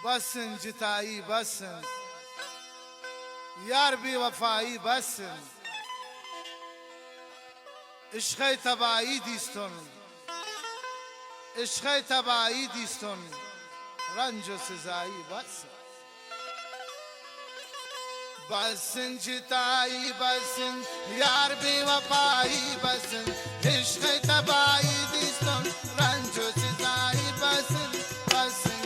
बसन जिताई बसन यार बेवफाई बसन इश्क़ तबाही दिस्तन इश्क़ तबाही दिस्तन रंज व सज़ाई बसन बसन जिताई बसन यार बेवफाई बसन इश्क़ तबाही दिस्तन रंज व सज़ाई बसन बसन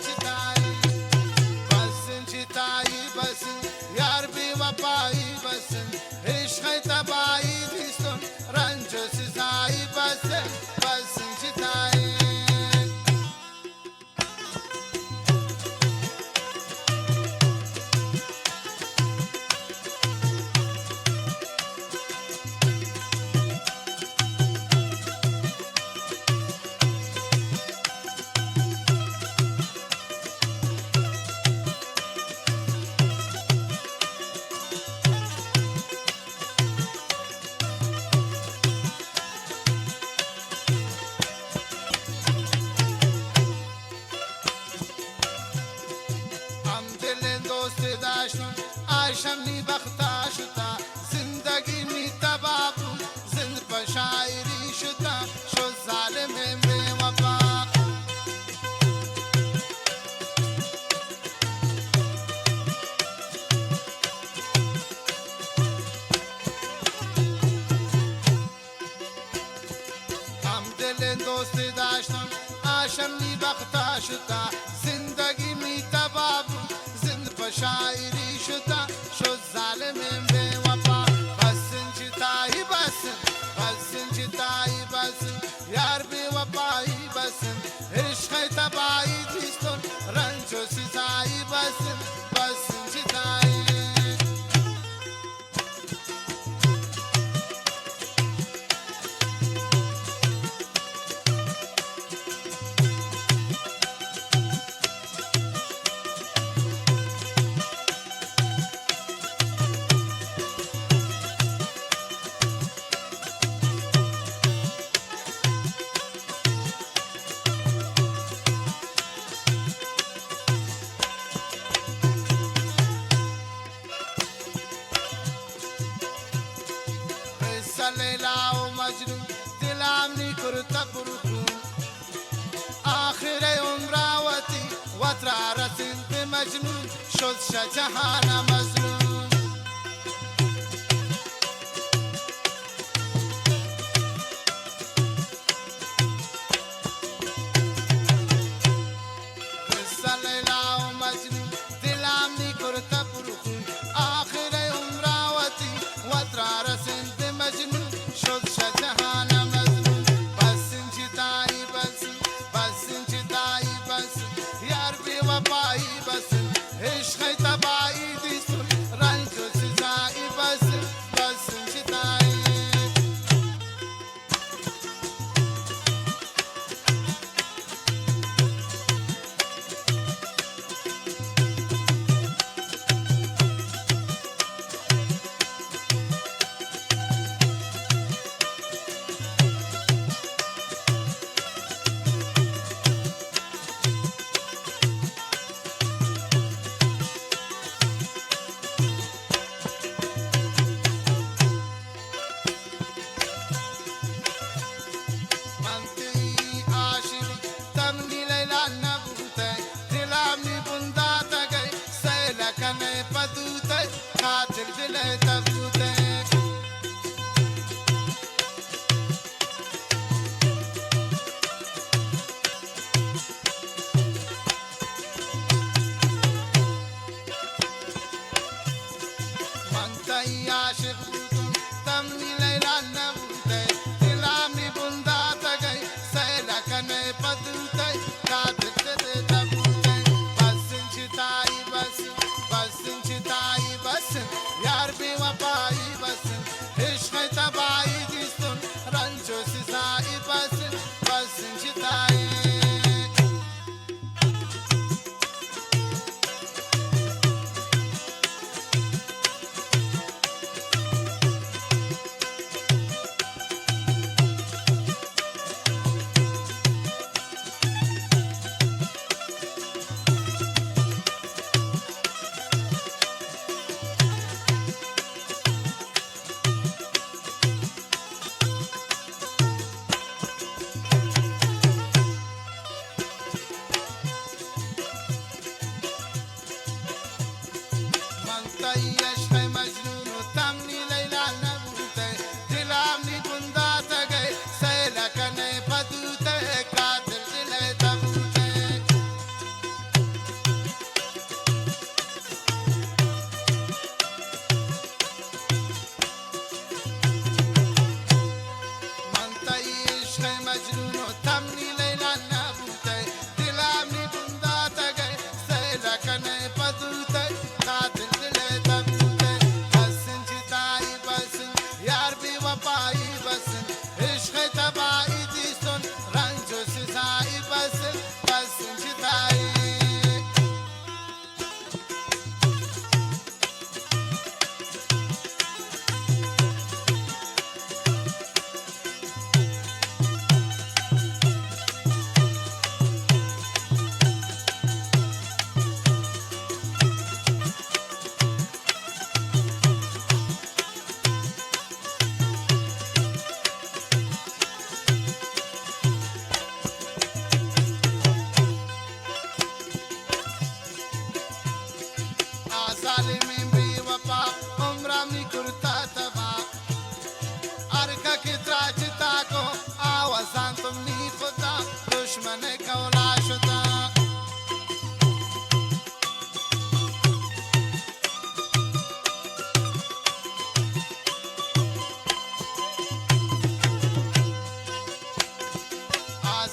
जिताई बसन यार बेवफाई बसन इश्क़ तबाही दिस्तन रंज व सज़ाई बसन बसन जिताई आशमनी बख्ता शुता जिंदगी में तबाबू जिंद पर शायरी शुता शो जालिम बेवफा हम दिल दोस्त दाश्तम आशमनी बख्ता शुता जिंदगी में तबाबू जिंद पर शायरी शुता शो जालिम बेवफा बसन जिताई बसन बसन जिताई बसन यार बेवफाई बसन इश्क़ तबाही दिस्तन रंज व सज़ाई बसन बसन जिताई लैला व मजनू दिलामनी कुर्ता पुरखून आखिर उम्रावती वतरा रसिन पे मजनून शुद शाहजहाना मजनून लैला व मजनू दिलामनी कुर्ता पुरखून आखिर उम्रावती वतरा रसिन पे मजनून शुद शाहजहाना मजनून बसन जिताई बसन बसन जिताई बसन यार बेवफाई बसन इश्क़ तबाही दिस्तन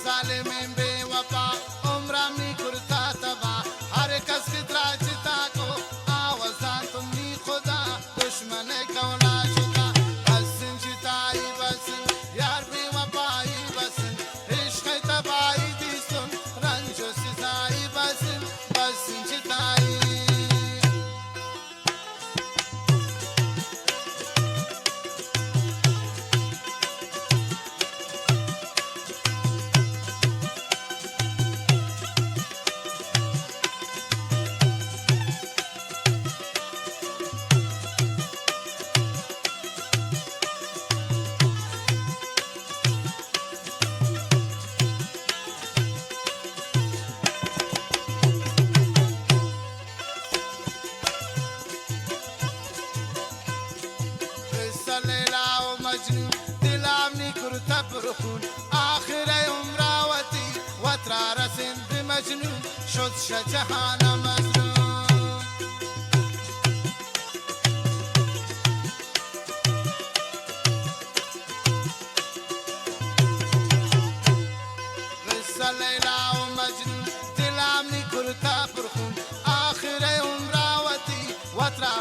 ظالمین بی وفا عمرم می کرتا تبا هر کس که تراجتا کو آوازان تو می خدا دشمن کولا شدا بسن چتایی بسن یار بی وفایی بسن عشق تبایی دیستون رنج و سزایی بسن بسن چتایی مجنون دلامني كرت برخون آخر عمراوتي وترى رسم بمجنون شد شجهانا مزنون قصة ليلى ومجنون دلامني كرت برخون آخر عمراوتي وترى